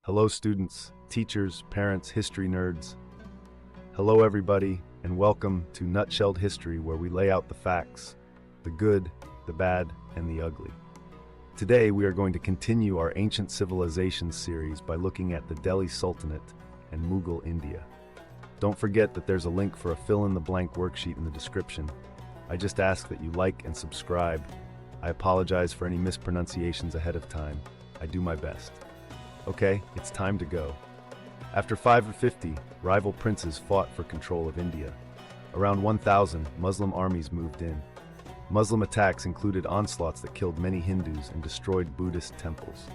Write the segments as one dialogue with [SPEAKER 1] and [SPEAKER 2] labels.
[SPEAKER 1] Hello students, teachers, parents, history nerds. Hello everybody, and welcome to Nutshelled History, where we lay out the facts, the good, the bad, and the ugly. Today we are going to continue our Ancient Civilizations series by looking at the Delhi Sultanate and Mughal India. Don't forget that there's a link for a fill-in-the-blank worksheet in the description. I just ask that you like and subscribe. I apologize for any mispronunciations ahead of time. I do my best. Okay, it's time to go. After 550, rival princes fought for control of India. Around 1000, Muslim armies moved in. Muslim attacks included onslaughts that killed many Hindus and destroyed Buddhist temples.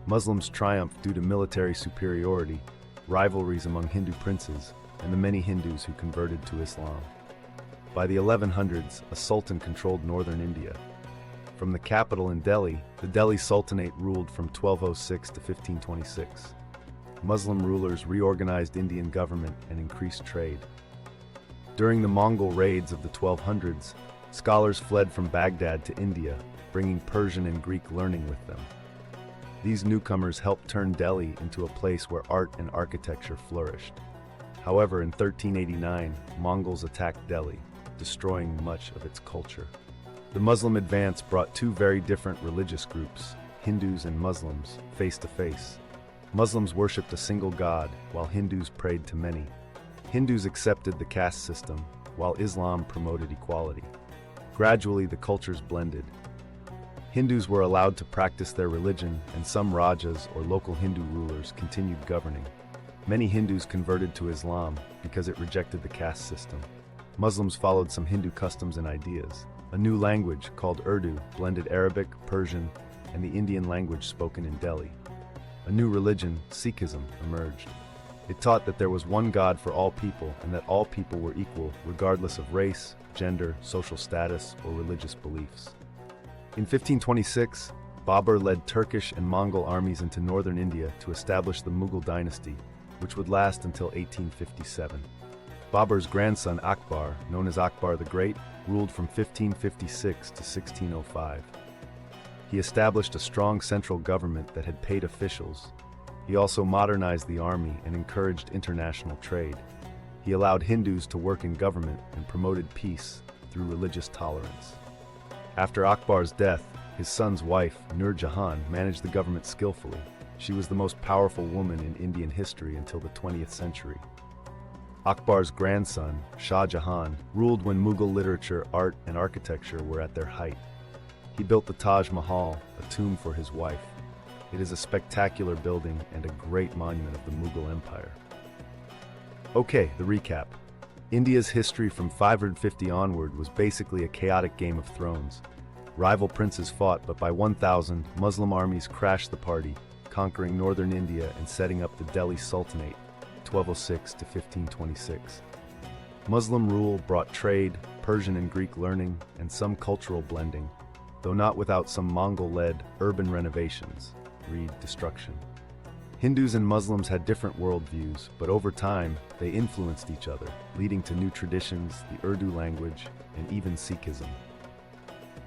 [SPEAKER 1] Muslims triumphed due to military superiority, rivalries among Hindu princes, and the many Hindus who converted to Islam. By the 1100s, a sultan controlled northern India. From the capital in Delhi, the Delhi Sultanate ruled from 1206 to 1526. Muslim rulers reorganized Indian government and increased trade. During the Mongol raids of the 1200s, scholars fled from Baghdad to India, bringing Persian and Greek learning with them. These newcomers helped turn Delhi into a place where art and architecture flourished. However, in 1389, Mongols attacked Delhi, destroying much of its culture. The Muslim advance brought two very different religious groups, Hindus and Muslims, face to face. Muslims worshipped a single god, while Hindus prayed to many. Hindus accepted the caste system, while Islam promoted equality. Gradually, the cultures blended. Hindus were allowed to practice their religion, and some rajas or local Hindu rulers continued governing. Many Hindus converted to Islam because it rejected the caste system. Muslims followed some Hindu customs and ideas. A new language, called Urdu, blended Arabic, Persian, and the Indian language spoken in Delhi. A new religion, Sikhism, emerged. It taught that there was one God for all people and that all people were equal, regardless of race, gender, social status, or religious beliefs. In 1526, Babur led Turkish and Mongol armies into northern India to establish the Mughal dynasty, which would last until 1857. Babur's grandson Akbar, known as Akbar the Great, ruled from 1556 to 1605. He established a strong central government that had paid officials. He also modernized the army and encouraged international trade. He allowed Hindus to work in government and promoted peace through religious tolerance. After Akbar's death, his son's wife, Nur Jahan, managed the government skillfully. She was the most powerful woman in Indian history until the 20th century. Akbar's grandson, Shah Jahan, ruled when Mughal literature, art, and architecture were at their height. He built the Taj Mahal, a tomb for his wife. It is a spectacular building and a great monument of the Mughal Empire. Okay, the recap. India's history from 550 onward was basically a chaotic Game of Thrones. Rival princes fought, but by 1000, Muslim armies crashed the party, conquering northern India and setting up the Delhi Sultanate, 1206 to 1526. Muslim rule brought trade, Persian and Greek learning, and some cultural blending, though not without some Mongol-led urban renovations, read destruction. Hindus and Muslims had different worldviews, but over time, they influenced each other, leading to new traditions, the Urdu language, and even Sikhism.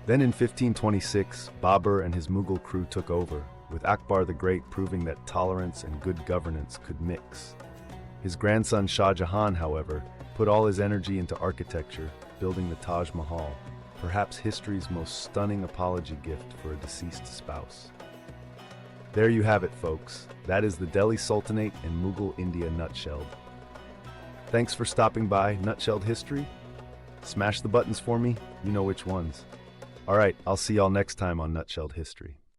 [SPEAKER 1] Then in 1526, Babur and his Mughal crew took over, with Akbar the Great proving that tolerance and good governance could mix. His grandson Shah Jahan, however, put all his energy into architecture, building the Taj Mahal, perhaps history's most stunning apology gift for a deceased spouse. There you have it, folks. That is the Delhi Sultanate and Mughal India nutshelled. Thanks for stopping by Nutshelled History. Smash the buttons for me, you know which ones. Alright, I'll see y'all next time on Nutshelled History.